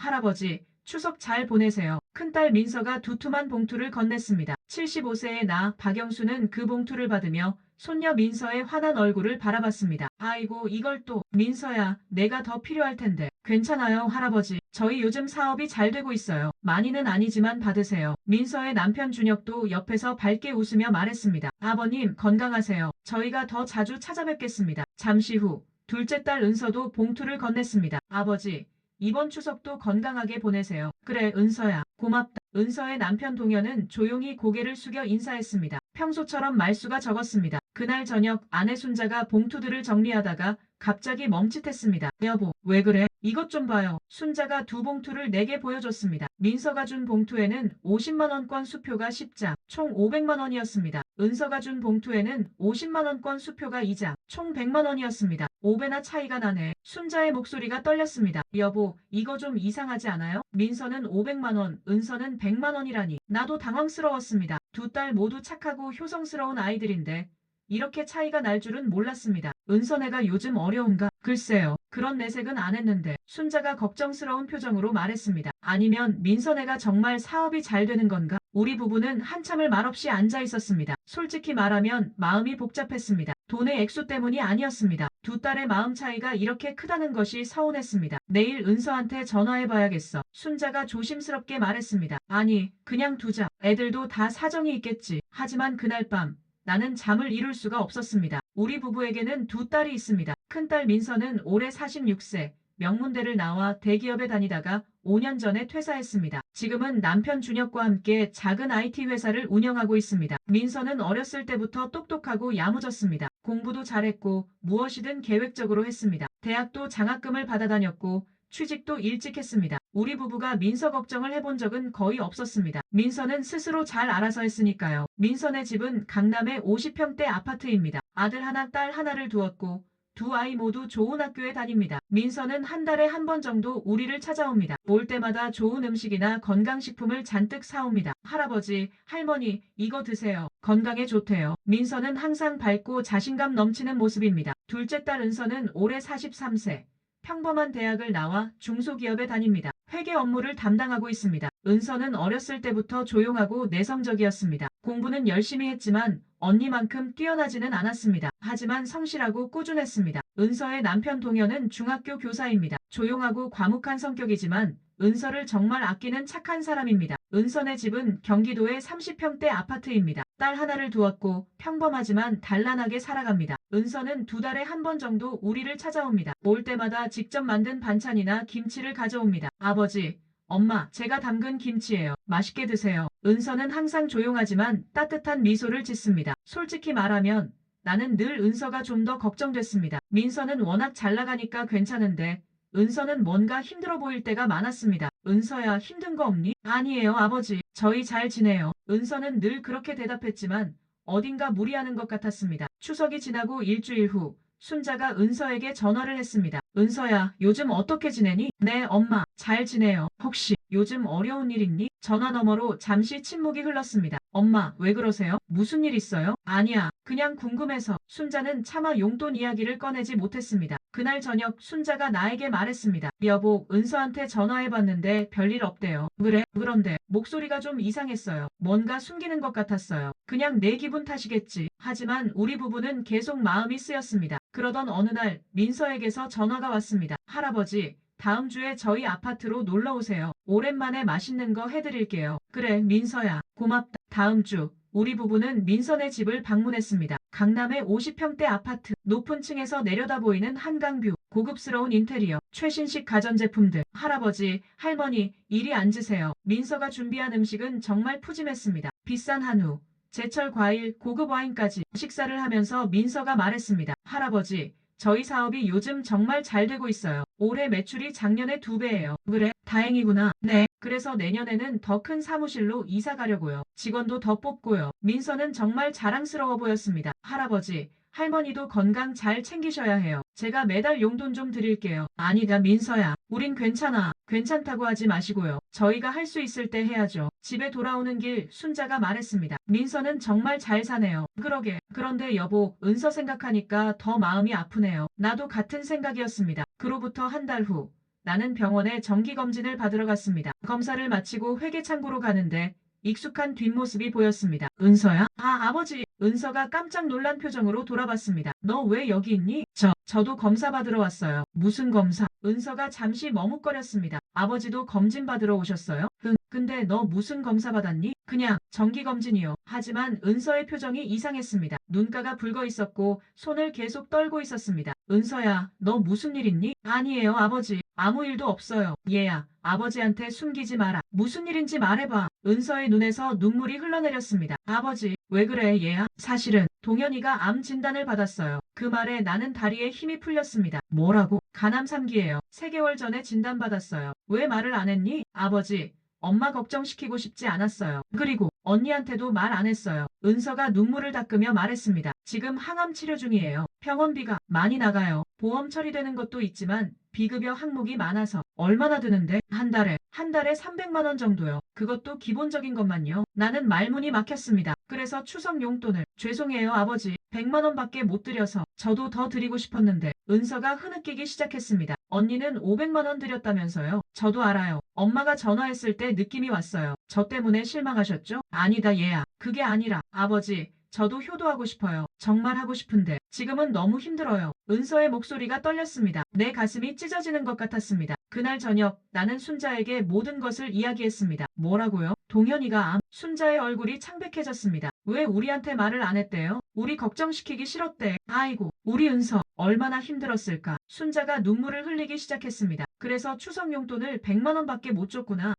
할아버지, 추석 잘 보내세요. 큰딸 민서가 두툼한 봉투를 건넸습니다. 75세의 나 박영수는 그 봉투를 받으며 손녀 민서의 환한 얼굴을 바라봤습니다. 아이고 이걸 또 민서야 내가 더 필요할 텐데. 괜찮아요 할아버지. 저희 요즘 사업이 잘 되고 있어요. 많이는 아니지만 받으세요. 민서의 남편 준혁도 옆에서 밝게 웃으며 말했습니다. 아버님 건강하세요. 저희가 더 자주 찾아뵙겠습니다. 잠시 후 둘째 딸 은서도 봉투를 건넸습니다. 아버지 이번 추석도 건강하게 보내세요. 그래 은서야 고맙다. 은서의 남편 동현은 조용히 고개를 숙여 인사했습니다. 평소처럼 말수가 적었습니다. 그날 저녁 아내 순자가 봉투들을 정리하다가 갑자기 멈칫했습니다. 여보 왜 그래? 이것 좀 봐요. 순자가 두 봉투를 내게 보여줬습니다. 민서가 준 봉투에는 50만원권 수표가 10장, 총 500만원이었습니다. 은서가 준 봉투에는 50만원권 수표가 2장, 총 100만원이었습니다. 5배나 차이가 나네. 순자의 목소리가 떨렸습니다. 여보, 이거 좀 이상하지 않아요? 민서는 500만원, 은서는 100만원이라니. 나도 당황스러웠습니다. 두 딸 모두 착하고 효성스러운 아이들인데 이렇게 차이가 날 줄은 몰랐습니다. 은서네가 요즘 어려운가? 글쎄요. 그런 내색은 안 했는데. 순자가 걱정스러운 표정으로 말했습니다. 아니면 민서네가 정말 사업이 잘 되는 건가? 우리 부부는 한참을 말없이 앉아 있었습니다. 솔직히 말하면 마음이 복잡했습니다. 돈의 액수 때문이 아니었습니다. 두 딸의 마음 차이가 이렇게 크다는 것이 서운했습니다. 내일 은서한테 전화해봐야겠어. 순자가 조심스럽게 말했습니다. 아니, 그냥 두자. 애들도 다 사정이 있겠지. 하지만 그날 밤 나는 잠을 이룰 수가 없었습니다. 우리 부부에게는 두 딸이 있습니다. 큰딸 민서는 올해 46세, 명문대를 나와 대기업에 다니다가 5년 전에 퇴사했습니다. 지금은 남편 준혁과 함께 작은 IT 회사를 운영하고 있습니다. 민서는 어렸을 때부터 똑똑하고 야무졌습니다. 공부도 잘했고 무엇이든 계획적으로 했습니다. 대학도 장학금을 받아 다녔고 취직도 일찍 했습니다. 우리 부부가 민서 걱정을 해본 적은 거의 없었습니다. 민서는 스스로 잘 알아서 했으니까요. 민서네 집은 강남의 50평대 아파트입니다. 아들 하나, 딸 하나를 두었고 두 아이 모두 좋은 학교에 다닙니다. 민서는 한 달에 한 번 정도 우리를 찾아옵니다. 올 때마다 좋은 음식이나 건강식품을 잔뜩 사옵니다. 할아버지, 할머니, 이거 드세요. 건강에 좋대요. 민서는 항상 밝고 자신감 넘치는 모습입니다. 둘째 딸 은서는 올해 43세. 평범한 대학을 나와 중소기업에 다닙니다. 회계 업무를 담당하고 있습니다. 은서는 어렸을 때부터 조용하고 내성적이었습니다. 공부는 열심히 했지만 언니만큼 뛰어나지는 않았습니다. 하지만 성실하고 꾸준했습니다. 은서의 남편 동현은 중학교 교사입니다. 조용하고 과묵한 성격이지만 은서를 정말 아끼는 착한 사람입니다. 은서네 집은 경기도의 30평대 아파트입니다. 딸 하나를 두었고 평범하지만 단란하게 살아갑니다. 은서는 두 달에 한 번 정도 우리를 찾아옵니다. 올 때마다 직접 만든 반찬이나 김치를 가져옵니다. 아버지, 엄마, 제가 담근 김치예요. 맛있게 드세요. 은서는 항상 조용하지만 따뜻한 미소를 짓습니다. 솔직히 말하면 나는 늘 은서가 좀 더 걱정됐습니다. 민서는 워낙 잘 나가니까 괜찮은데 은서는 뭔가 힘들어 보일 때가 많았습니다. 은서야 힘든 거 없니? 아니에요 아버지. 저희 잘 지내요. 은서는 늘 그렇게 대답했지만 어딘가 무리하는 것 같았습니다. 추석이 지나고 일주일 후 순자가 은서에게 전화를 했습니다. 은서야, 요즘 어떻게 지내니? 네, 엄마. 잘 지내요. 혹시 요즘 어려운 일 있니? 전화 너머로 잠시 침묵이 흘렀습니다. 엄마, 왜 그러세요? 무슨 일 있어요? 아니야. 그냥 궁금해서. 순자는 차마 용돈 이야기를 꺼내지 못했습니다. 그날 저녁 순자가 나에게 말했습니다. 여보, 은서한테 전화해봤는데 별일 없대요. 그래? 그런데 목소리가 좀 이상했어요. 뭔가 숨기는 것 같았어요. 그냥 내 기분 탓이겠지. 하지만 우리 부부는 계속 마음이 쓰였습니다. 그러던 어느 날 민서에게서 전화가 왔습니다. 할아버지, 다음 주에 저희 아파트로 놀러 오세요. 오랜만에 맛있는 거 해드릴게요. 그래, 민서야. 고맙다. 다음 주 우리 부부는 민서네 집을 방문했습니다. 강남의 50평대 아파트, 높은 층에서 내려다 보이는 한강뷰, 고급스러운 인테리어, 최신식 가전제품들. 할아버지, 할머니, 이리 앉으세요. 민서가 준비한 음식은 정말 푸짐했습니다. 비싼 한우, 제철 과일, 고급 와인까지. 식사를 하면서 민서가 말했습니다. 할아버지, 저희 사업이 요즘 정말 잘 되고 있어요. 올해 매출이 작년의 2배예요. 그래? 다행이구나. 네. 그래서 내년에는 더 큰 사무실로 이사 가려고요. 직원도 더 뽑고요. 민서는 정말 자랑스러워 보였습니다. 할아버지, 할머니도 건강 잘 챙기셔야 해요. 제가 매달 용돈 좀 드릴게요. 아니다, 민서야. 우린 괜찮아. 괜찮다고 하지 마시고요. 저희가 할 수 있을 때 해야죠. 집에 돌아오는 길 순자가 말했습니다. 민서는 정말 잘 사네요. 그러게. 그런데 여보, 은서 생각하니까 더 마음이 아프네요. 나도 같은 생각이었습니다. 그로부터 한 달 후. 나는 병원에 정기검진을 받으러 갔습니다. 검사를 마치고 회계창고로 가는데 익숙한 뒷모습이 보였습니다. 은서야? 아, 아버지. 은서가 깜짝 놀란 표정으로 돌아봤습니다. 너 왜 여기 있니? 저도 검사 받으러 왔어요. 무슨 검사? 은서가 잠시 머뭇거렸습니다. 아버지도 검진 받으러 오셨어요? 응, 근데 너 무슨 검사 받았니? 그냥 정기검진이요. 하지만 은서의 표정이 이상했습니다. 눈가가 붉어 있었고 손을 계속 떨고 있었습니다. 은서야, 너 무슨 일 있니? 아니에요, 아버지. 아무 일도 없어요. 얘야, 아버지한테 숨기지 마라. 무슨 일인지 말해봐. 은서의 눈에서 눈물이 흘러내렸습니다. 아버지, 왜 그래, 얘야? 사실은 동현이가 암 진단을 받았어요. 그 말에 나는 다리에 힘이 풀렸습니다. 뭐라고? 간암 3기예요. 3개월 전에 진단받았어요. 왜 말을 안 했니? 아버지, 엄마 걱정시키고 싶지 않았어요. 그리고 언니한테도 말 안 했어요. 은서가 눈물을 닦으며 말했습니다. 지금 항암 치료 중이에요. 병원비가 많이 나가요. 보험 처리되는 것도 있지만 비급여 항목이 많아서 얼마나 드는데? 한 달에 300만 원 정도요. 그것도 기본적인 것만요. 나는 말문이 막혔습니다. 그래서 추석 용돈을 죄송해요, 아버지. 100만 원밖에 못 드려서 저도 더 드리고 싶었는데 은서가 흐느끼기 시작했습니다. 언니는 500만 원 드렸다면서요? 저도 알아요. 엄마가 전화했을 때 느낌이 왔어요. 저 때문에 실망하셨죠? 아니다, 얘야. 그게 아니라 아버지. 저도 효도하고 싶어요. 정말 하고 싶은데 지금은 너무 힘들어요. 은서의 목소리가 떨렸습니다. 내 가슴이 찢어지는 것 같았습니다. 그날 저녁 나는 순자에게 모든 것을 이야기했습니다. 뭐라고요? 동현이가 암. 순자의 얼굴이 창백해졌습니다. 왜 우리한테 말을 안 했대요? 우리 걱정시키기 싫었대. 아이고, 우리 은서 얼마나 힘들었을까. 순자가 눈물을 흘리기 시작했습니다. 그래서 추석 용돈을 100만 원밖에 못 줬구나.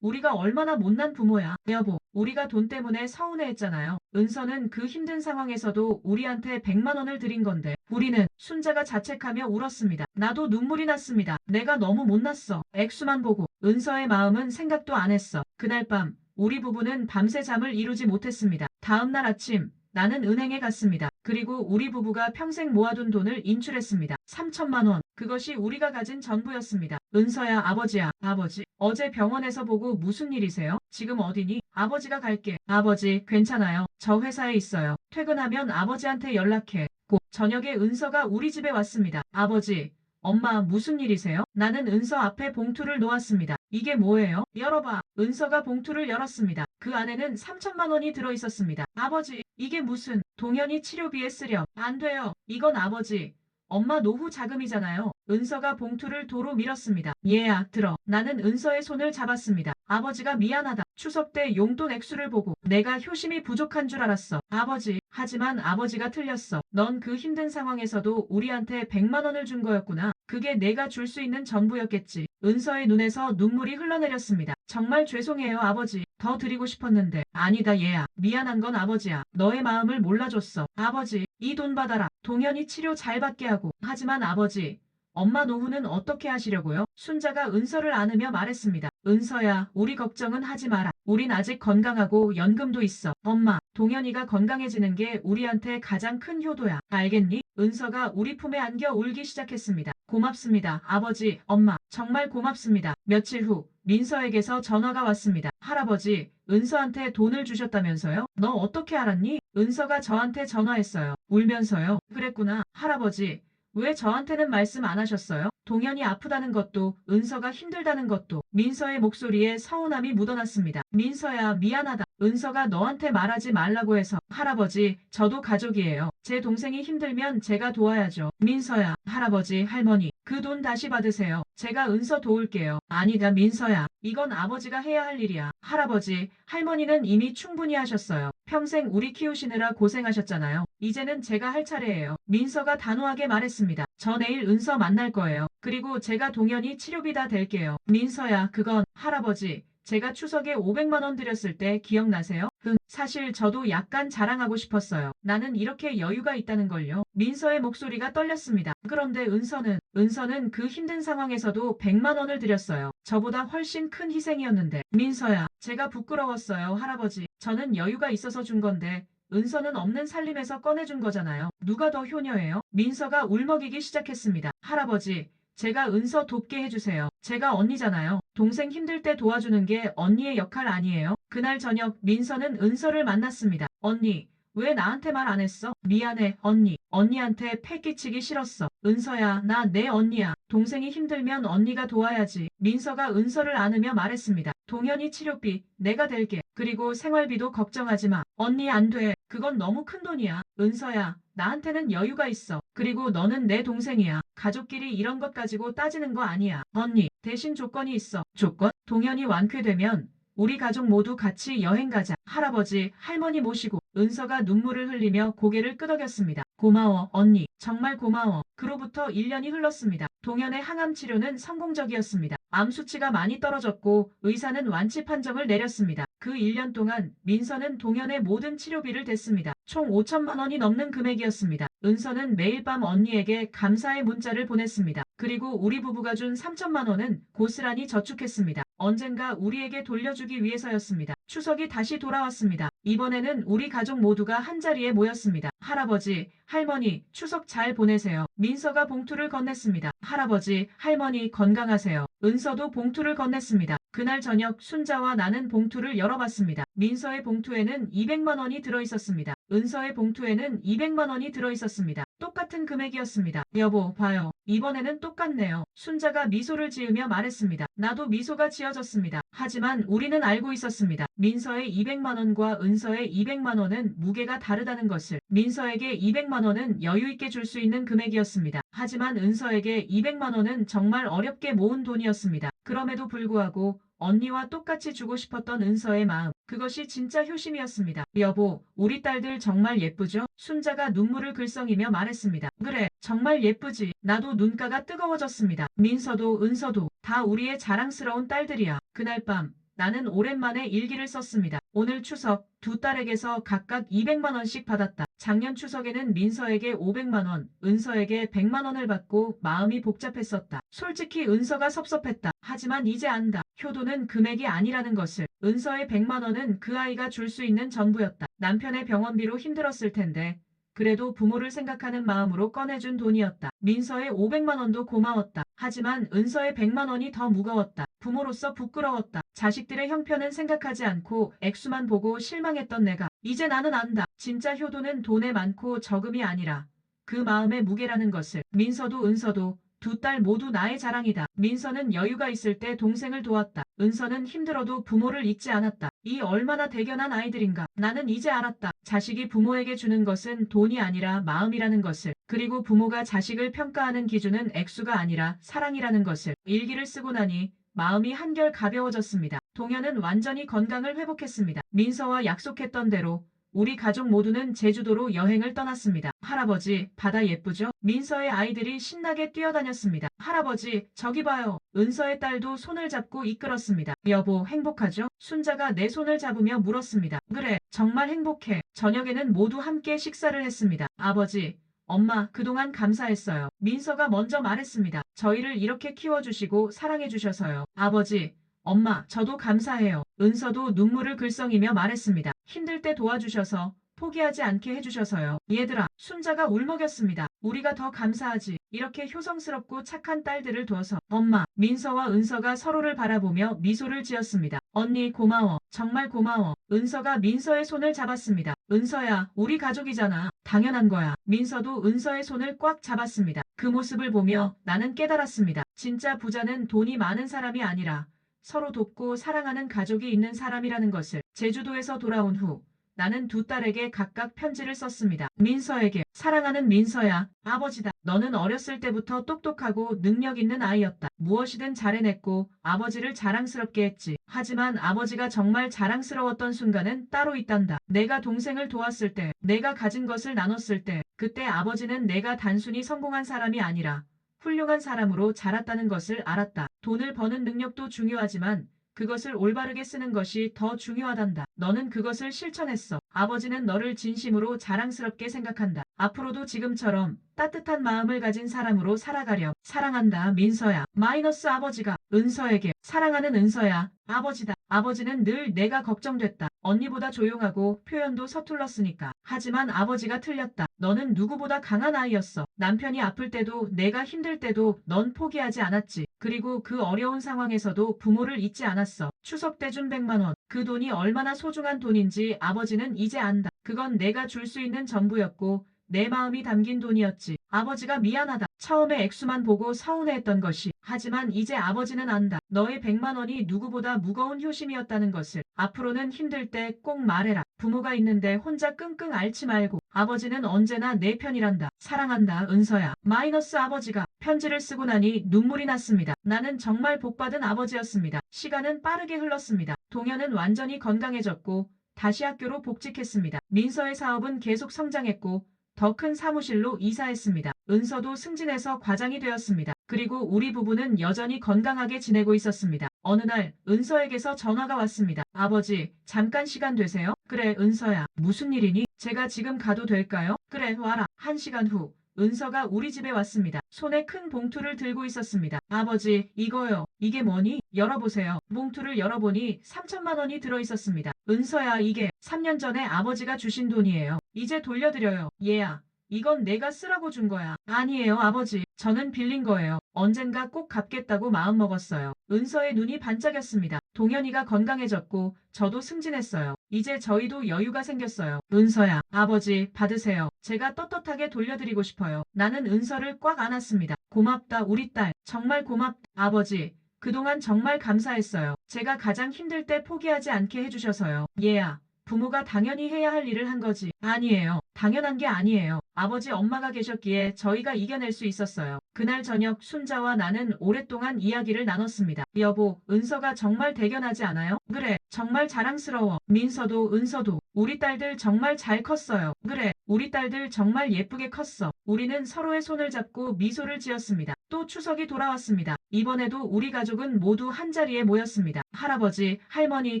우리가 얼마나 못난 부모야. 여보, 우리가 돈 때문에 서운해했잖아요. 은서는 그 힘든 상황에서도 우리한테 100만 원을 드린 건데 우리는 순자가 자책하며 울었습니다. 나도 눈물이 났습니다. 내가 너무 못났어. 액수만 보고 은서의 마음은 생각도 안 했어. 그날 밤 우리 부부는 밤새 잠을 이루지 못했습니다. 다음 날 아침 나는 은행에 갔습니다. 그리고 우리 부부가 평생 모아둔 돈을 인출했습니다. 3천만 원. 그것이 우리가 가진 전부였습니다. 은서야, 아버지야. 아버지, 어제 병원에서 보고 무슨 일이세요? 지금 어디니? 아버지가 갈게. 아버지, 괜찮아요. 저 회사에 있어요. 퇴근하면 아버지한테 연락해. 저녁에 은서가 우리 집에 왔습니다. 아버지, 엄마 무슨 일이세요? 나는 은서 앞에 봉투를 놓았습니다. 이게 뭐예요? 열어봐. 은서가 봉투를 열었습니다. 그 안에는 3천만 원이 들어있었습니다. 아버지, 이게 무슨 동현이 치료비에 쓰렴. 안 돼요. 이건 아버지. 엄마 노후 자금이잖아요. 은서가 봉투를 도로 밀었습니다. 얘야, 들어. 나는 은서의 손을 잡았습니다. 아버지가 미안하다. 추석 때 용돈 액수를 보고 내가 효심이 부족한 줄 알았어. 아버지. 하지만 아버지가 틀렸어. 넌 그 힘든 상황에서도 우리한테 100만 원을 준 거였구나. 그게 내가 줄 수 있는 전부였겠지. 은서의 눈에서 눈물이 흘러내렸습니다. 정말 죄송해요, 아버지. 더 드리고 싶었는데. 아니다, 얘야. 미안한 건 아버지야. 너의 마음을 몰라줬어. 아버지, 이 돈 받아라. 동현이 치료 잘 받게 하고. 하지만 아버지, 엄마 노후는 어떻게 하시려고요? 순자가 은서를 안으며 말했습니다. 은서야, 우리 걱정은 하지 마라. 우린 아직 건강하고 연금도 있어. 엄마, 동현이가 건강해지는 게 우리한테 가장 큰 효도야. 알겠니? 은서가 우리 품에 안겨 울기 시작했습니다. 고맙습니다. 아버지, 엄마, 정말 고맙습니다. 며칠 후 민서에게서 전화가 왔습니다. 할아버지, 은서한테 돈을 주셨다면서요? 너 어떻게 알았니? 은서가 저한테 전화했어요. 울면서요. 그랬구나. 할아버지, 왜 저한테는 말씀 안 하셨어요? 동현이 아프다는 것도 은서가 힘들다는 것도. 민서의 목소리에 서운함이 묻어났습니다. 민서야, 미안하다. 은서가 너한테 말하지 말라고 해서. 할아버지, 저도 가족이에요. 제 동생이 힘들면 제가 도와야죠. 민서야, 할아버지, 할머니, 그 돈 다시 받으세요. 제가 은서 도울게요. 아니다, 민서야. 이건 아버지가 해야 할 일이야. 할아버지, 할머니는 이미 충분히 하셨어요. 평생 우리 키우시느라 고생하셨잖아요. 이제는 제가 할 차례예요. 민서가 단호하게 말했습니다. 저 내일 은서 만날 거예요. 그리고 제가 동현이 치료비 다 댈게요. 민서야, 그건 할아버지. 제가 추석에 500만 원 드렸을 때 기억나세요? 사실 저도 약간 자랑하고 싶었어요. 나는 이렇게 여유가 있다는 걸요. 민서의 목소리가 떨렸습니다. 그런데 은서는 그 힘든 상황에서도 100만 원을 드렸어요. 저보다 훨씬 큰 희생이었는데. 민서야, 제가 부끄러웠어요, 할아버지. 저는 여유가 있어서 준 건데 은서는 없는 살림에서 꺼내준 거잖아요. 누가 더 효녀예요? 민서가 울먹이기 시작했습니다. 할아버지, 제가 은서 돕게 해주세요. 제가 언니잖아요. 동생 힘들 때 도와주는 게 언니의 역할 아니에요? 그날 저녁 민서는 은서를 만났습니다. 언니, 왜 나한테 말 안 했어? 미안해, 언니. 언니한테 패 끼치기 싫었어. 은서야, 나 내 언니야. 동생이 힘들면 언니가 도와야지. 민서가 은서를 안으며 말했습니다. 동현이 치료비 내가 댈게. 그리고 생활비도 걱정하지 마. 언니 안 돼. 그건 너무 큰 돈이야. 은서야, 나한테는 여유가 있어. 그리고 너는 내 동생이야. 가족끼리 이런 것 가지고 따지는 거 아니야. 언니, 대신 조건이 있어. 조건? 동현이 완쾌되면 우리 가족 모두 같이 여행 가자. 할아버지, 할머니 모시고 은서가 눈물을 흘리며 고개를 끄덕였습니다. 고마워, 언니. 정말 고마워. 그로부터 1년이 흘렀습니다. 동현의 항암 치료는 성공적이었습니다. 암 수치가 많이 떨어졌고 의사는 완치 판정을 내렸습니다. 그 1년 동안 민서는 동현의 모든 치료비를 댔습니다. 총 5천만 원이 넘는 금액이었습니다. 은서는 매일 밤 언니에게 감사의 문자를 보냈습니다. 그리고 우리 부부가 준 3천만 원은 고스란히 저축했습니다. 언젠가 우리에게 돌려주기 위해서였습니다. 추석이 다시 돌아왔습니다. 이번에는 우리 가족 모두가 한자리에 모였습니다. 할아버지, 할머니, 추석 잘 보내세요. 민서가 봉투를 건넸습니다. 할아버지, 할머니 건강하세요. 은서도 봉투를 건넸습니다. 그날 저녁 순자와 나는 봉투를 열어봤습니다. 민서의 봉투에는 200만 원이 들어있었습니다. 은서의 봉투에는 200만 원이 들어있었습니다. 똑같은 금액이었습니다. 여보, 봐요. 이번에는 똑같네요. 순자가 미소를 지으며 말했습니다. 나도 미소가 지어졌습니다. 하지만 우리는 알고 있었습니다. 민서의 200만 원과 은서의 200만 원은 무게가 다르다는 것을. 민서에게 200만 원은 여유 있게 줄 수 있는 금액이었습니다. 하지만 은서에게 200만 원은 정말 어렵게 모은 돈이었습니다. 그럼에도 불구하고 언니와 똑같이 주고 싶었던 은서의 마음. 그것이 진짜 효심이었습니다. 여보, 우리 딸들 정말 예쁘죠? 순자가 눈물을 글썽이며 말했습니다. 그래, 정말 예쁘지. 나도 눈가가 뜨거워졌습니다. 민서도 은서도 다 우리의 자랑스러운 딸들이야. 그날 밤 나는 오랜만에 일기를 썼습니다. 오늘 추석 두 딸에게서 각각 200만 원씩 받았다. 작년 추석에는 민서에게 500만 원, 은서에게 100만 원을 받고 마음이 복잡했었다. 솔직히 은서가 섭섭했다. 하지만 이제 안다. 효도는 금액이 아니라는 것을. 은서의 100만 원은 그 아이가 줄 수 있는 전부였다. 남편의 병원비로 힘들었을 텐데 그래도 부모를 생각하는 마음으로 꺼내준 돈이었다. 민서의 500만 원도 고마웠다. 하지만 은서의 100만 원이 더 무거웠다. 부모로서 부끄러웠다. 자식들의 형편은 생각하지 않고 액수만 보고 실망했던 내가 이제 나는 안다. 진짜 효도는 돈에 많고 적음이 아니라 그 마음의 무게라는 것을. 민서도 은서도 두 딸 모두 나의 자랑이다. 민서는 여유가 있을 때 동생을 도왔다. 은서는 힘들어도 부모를 잊지 않았다. 이 얼마나 대견한 아이들인가. 나는 이제 알았다. 자식이 부모에게 주는 것은 돈이 아니라 마음이라는 것을. 그리고 부모가 자식을 평가하는 기준은 액수가 아니라 사랑이라는 것을. 일기를 쓰고 나니 마음이 한결 가벼워졌습니다. 동현은 완전히 건강을 회복했습니다. 민서와 약속했던 대로 우리 가족 모두는 제주도로 여행을 떠났습니다. 할아버지, 바다 예쁘죠? 민서의 아이들이 신나게 뛰어다녔습니다. 할아버지, 저기 봐요. 은서의 딸도 손을 잡고 이끌었습니다. 여보, 행복하죠? 순자가 내 손을 잡으며 물었습니다. 그래, 정말 행복해. 저녁에는 모두 함께 식사를 했습니다. 아버지, 엄마, 그동안 감사했어요. 민서가 먼저 말했습니다. 저희를 이렇게 키워주시고 사랑해주셔서요. 아버지, 엄마, 저도 감사해요. 은서도 눈물을 글썽이며 말했습니다. 힘들 때 도와주셔서 포기하지 않게 해주셔서요. 얘들아, 순자가 울먹였습니다. 우리가 더 감사하지. 이렇게 효성스럽고 착한 딸들을 둬서. 엄마, 민서와 은서가 서로를 바라보며 미소를 지었습니다. 언니 고마워. 정말 고마워. 은서가 민서의 손을 잡았습니다. 은서야, 우리 가족이잖아. 당연한 거야. 민서도 은서의 손을 꽉 잡았습니다. 그 모습을 보며 나는 깨달았습니다. 진짜 부자는 돈이 많은 사람이 아니라 서로 돕고 사랑하는 가족이 있는 사람이라는 것을. 제주도에서 돌아온 후 나는 두 딸에게 각각 편지를 썼습니다. 민서에게. 사랑하는 민서야, 아버지다. 너는 어렸을 때부터 똑똑하고 능력 있는 아이였다. 무엇이든 잘해냈고 아버지를 자랑스럽게 했지. 하지만 아버지가 정말 자랑스러웠던 순간은 따로 있단다. 내가 동생을 도왔을 때, 내가 가진 것을 나눴을 때, 그때 아버지는 내가 단순히 성공한 사람이 아니라 훌륭한 사람으로 자랐다는 것을 알았다. 돈을 버는 능력도 중요하지만 그것을 올바르게 쓰는 것이 더 중요하단다. 너는 그것을 실천했어. 아버지는 너를 진심으로 자랑스럽게 생각한다. 앞으로도 지금처럼 따뜻한 마음을 가진 사람으로 살아가렴. 사랑한다, 민서야. 마이너스 아버지가 은서에게. 사랑하는 은서야, 아버지다. 아버지는 늘 내가 걱정됐다. 언니보다 조용하고 표현도 서툴렀으니까. 하지만 아버지가 틀렸다. 너는 누구보다 강한 아이였어. 남편이 아플 때도 내가 힘들 때도 넌 포기하지 않았지. 그리고 그 어려운 상황에서도 부모를 잊지 않았어. 추석 때 준 100만 원. 그 돈이 얼마나 소중한 돈인지 아버지는 이제 안다. 그건 내가 줄 수 있는 전부였고 내 마음이 담긴 돈이었지. 아버지가 미안하다. 처음에 액수만 보고 서운해했던 것이. 하지만 이제 아버지는 안다. 너의 100만 원이 누구보다 무거운 효심이었다는 것을. 앞으로는 힘들 때 꼭 말해라. 부모가 있는데 혼자 끙끙 앓지 말고. 아버지는 언제나 내 편이란다. 사랑한다, 은서야. 마이너스 아버지가 편지를 쓰고 나니 눈물이 났습니다. 나는 정말 복받은 아버지였습니다. 시간은 빠르게 흘렀습니다. 동현은 완전히 건강해졌고 다시 학교로 복직했습니다. 민서의 사업은 계속 성장했고 더 큰 사무실로 이사했습니다. 은서도 승진해서 과장이 되었습니다. 그리고 우리 부부는 여전히 건강하게 지내고 있었습니다. 어느 날 은서에게서 전화가 왔습니다. 아버지, 잠깐 시간 되세요? 그래, 은서야. 무슨 일이니? 제가 지금 가도 될까요? 그래, 와라. 1시간 후. 은서가 우리 집에 왔습니다. 손에 큰 봉투를 들고 있었습니다. 아버지, 이거요. 이게 뭐니? 열어보세요. 봉투를 열어보니 3천만 원이 들어있었습니다. 은서야, 이게 3년 전에 아버지가 주신 돈이에요. 이제 돌려드려요. 얘야. 이건 내가 쓰라고 준 거야. 아니에요, 아버지. 저는 빌린 거예요. 언젠가 꼭 갚겠다고 마음먹었어요. 은서의 눈이 반짝였습니다. 동현이가 건강해졌고 저도 승진했어요. 이제 저희도 여유가 생겼어요. 은서야, 아버지, 받으세요. 제가 떳떳하게 돌려드리고 싶어요. 나는 은서를 꽉 안았습니다. 고맙다, 우리 딸. 정말 고맙다. 아버지, 그동안 정말 감사했어요. 제가 가장 힘들 때 포기하지 않게 해주셔서요. 얘야. 부모가 당연히 해야 할 일을 한 거지. 아니에요. 당연한 게 아니에요. 아버지 엄마가 계셨기에 저희가 이겨낼 수 있었어요. 그날 저녁 순자와 나는 오랫동안 이야기를 나눴습니다. 여보, 은서가 정말 대견하지 않아요? 그래, 정말 자랑스러워. 민서도 은서도. 우리 딸들 정말 잘 컸어요. 그래, 우리 딸들 정말 예쁘게 컸어. 우리는 서로의 손을 잡고 미소를 지었습니다. 또 추석이 돌아왔습니다. 이번에도 우리 가족은 모두 한자리에 모였습니다. 할아버지, 할머니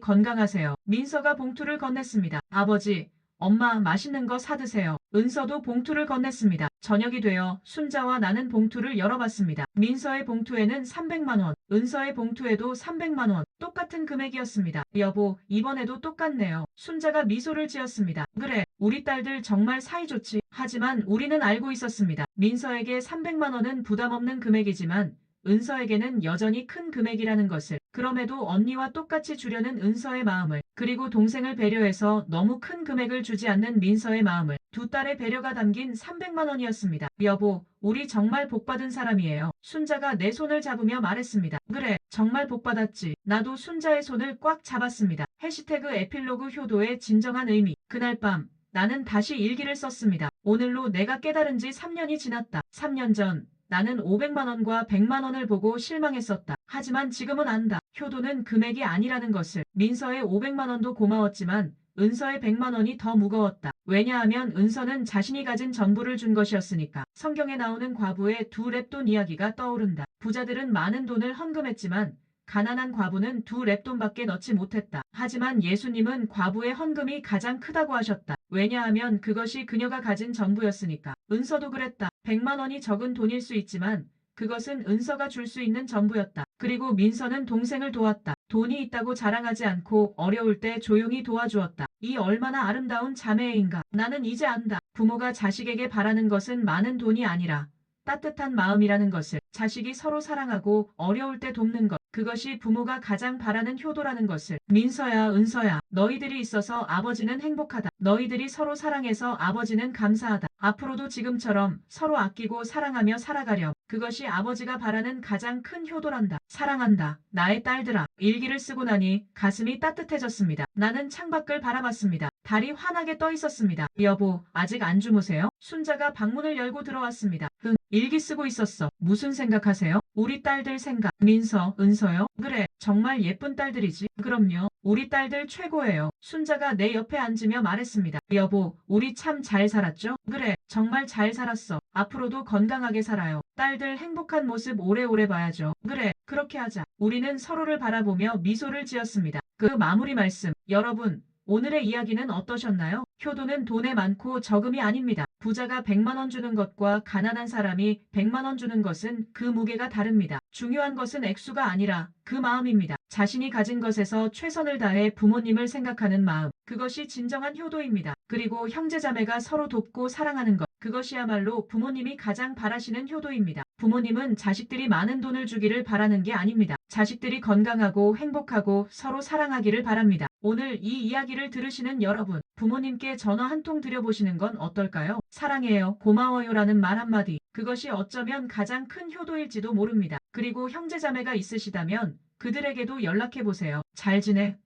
건강하세요. 민서가 봉투를 건넸습니다. 아버지, 엄마 맛있는 거 사드세요. 은서도 봉투를 건넸습니다. 저녁이 되어 순자와 나는 봉투를 열어봤습니다. 민서의 봉투에는 300만 원, 은서의 봉투에도 300만 원, 똑같은 금액이었습니다. 여보, 이번에도 똑같네요. 순자가 미소를 지었습니다. 그래, 우리 딸들 정말 사이좋지. 하지만 우리는 알고 있었습니다. 민서에게 300만 원은 부담 없는 금액이지만 은서에게는 여전히 큰 금액이라는 것을. 그럼에도 언니와 똑같이 주려는 은서의 마음을, 그리고 동생을 배려해서 너무 큰 금액을 주지 않는 민서의 마음을, 두 딸의 배려가 담긴 300만 원이었습니다. 여보, 우리 정말 복받은 사람이에요. 순자가 내 손을 잡으며 말했습니다. 그래, 정말 복받았지. 나도 순자의 손을 꽉 잡았습니다. 해시태그 에필로그 효도의 진정한 의미. 그날 밤 나는 다시 일기를 썼습니다. 오늘로 내가 깨달은 지 3년이 지났다. 3년 전 나는 500만 원과 100만 원을 보고 실망했었다. 하지만 지금은 안다. 효도는 금액이 아니라는 것을. 민서의 500만 원도 고마웠지만 은서의 100만 원이 더 무거웠다. 왜냐하면 은서는 자신이 가진 전부를 준 것이었으니까. 성경에 나오는 과부의 두 렙돈 이야기가 떠오른다. 부자들은 많은 돈을 헌금했지만 가난한 과부는 두 렙돈밖에 넣지 못했다. 하지만 예수님은 과부의 헌금이 가장 크다고 하셨다. 왜냐하면 그것이 그녀가 가진 전부였으니까. 은서도 그랬다. 100만 원이 적은 돈일 수 있지만 그것은 은서가 줄 수 있는 전부였다. 그리고 민서는 동생을 도왔다. 돈이 있다고 자랑하지 않고 어려울 때 조용히 도와주었다. 이 얼마나 아름다운 자매애인가. 나는 이제 안다. 부모가 자식에게 바라는 것은 많은 돈이 아니라 따뜻한 마음이라는 것을. 자식이 서로 사랑하고 어려울 때 돕는 것. 그것이 부모가 가장 바라는 효도라는 것을. 민서야, 은서야, 너희들이 있어서 아버지는 행복하다. 너희들이 서로 사랑해서 아버지는 감사하다. 앞으로도 지금처럼 서로 아끼고 사랑하며 살아가렴. 그것이 아버지가 바라는 가장 큰 효도란다. 사랑한다. 나의 딸들아. 일기를 쓰고 나니 가슴이 따뜻해졌습니다. 나는 창밖을 바라봤습니다. 달이 환하게 떠 있었습니다. 여보, 아직 안 주무세요? 순자가 방문을 열고 들어왔습니다. 응, 일기 쓰고 있었어. 무슨 생각하세요? 우리 딸들 생각. 민서, 은서요? 그래, 정말 예쁜 딸들이지. 그럼요. 우리 딸들 최고예요. 순자가 내 옆에 앉으며 말했습니다. 여보, 우리 참 잘 살았죠? 그래, 정말 잘 살았어. 앞으로도 건강하게 살아요. 딸들 행복한 모습 오래오래 봐야죠. 그래, 그렇게 하자. 우리는 서로를 바라보며 미소를 지었습니다. 그 마무리 말씀. 여러분, 오늘의 이야기는 어떠셨나요? 효도는 돈에 많고 적음이 아닙니다. 부자가 100만 원 주는 것과 가난한 사람이 100만 원 주는 것은 그 무게가 다릅니다. 중요한 것은 액수가 아니라 그 마음입니다. 자신이 가진 것에서 최선을 다해 부모님을 생각하는 마음. 그것이 진정한 효도입니다. 그리고 형제자매가 서로 돕고 사랑하는 것. 그것이야말로 부모님이 가장 바라시는 효도입니다. 부모님은 자식들이 많은 돈을 주기를 바라는 게 아닙니다. 자식들이 건강하고 행복하고 서로 사랑하기를 바랍니다. 오늘 이 이야기를 들으시는 여러분, 부모님께 전화 한 통 드려보시는 건 어떨까요? 사랑해요, 고마워요라는 말 한마디. 그것이 어쩌면 가장 큰 효도일지도 모릅니다. 그리고 형제자매가 있으시다면 그들에게도 연락해보세요. 잘 지내?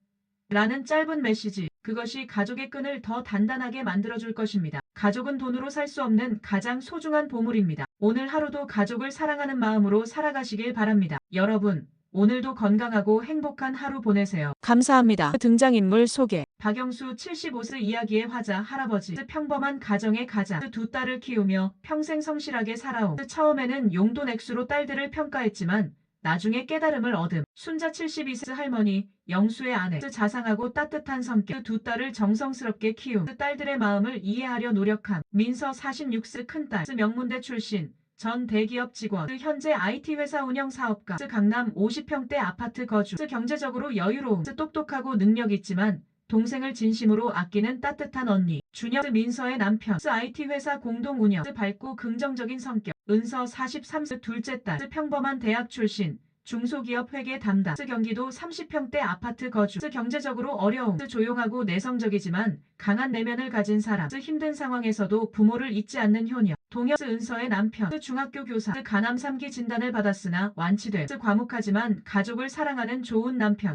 라는 짧은 메시지. 그것이 가족의 끈을 더 단단하게 만들어줄 것입니다. 가족은 돈으로 살 수 없는 가장 소중한 보물입니다. 오늘 하루도 가족을 사랑하는 마음으로 살아가시길 바랍니다. 여러분, 오늘도 건강하고 행복한 하루 보내세요. 감사합니다. 등장인물 소개. 박영수 75세 이야기의 화자 할아버지. 평범한 가정의 가장. 두 딸을 키우며 평생 성실하게 살아온. 처음에는 용돈 액수로 딸들을 평가했지만 나중에 깨달음을 얻음. 순자 72세 할머니, 영수의 아내. 자상하고 따뜻한 성격. 두 딸을 정성스럽게 키움. 딸들의 마음을 이해하려 노력함. 민서 46세 큰딸. 명문대 출신. 전 대기업 직원. 현재 IT 회사 운영 사업가. 강남 50평대 아파트 거주. 경제적으로 여유로움. 똑똑하고 능력 있지만 동생을 진심으로 아끼는 따뜻한 언니. 준혁 민서의 남편. IT 회사 공동 운영. 밝고 긍정적인 성격. 은서 43세 둘째 딸. 평범한 대학 출신. 중소기업 회계 담당. 경기도 30평대 아파트 거주. 경제적으로 어려움. 조용하고 내성적이지만 강한 내면을 가진 사람. 힘든 상황에서도 부모를 잊지 않는 효녀. 동혁 은서의 남편. 중학교 교사. 간암 3기 진단을 받았으나 완치돼. 과묵하지만 가족을 사랑하는 좋은 남편.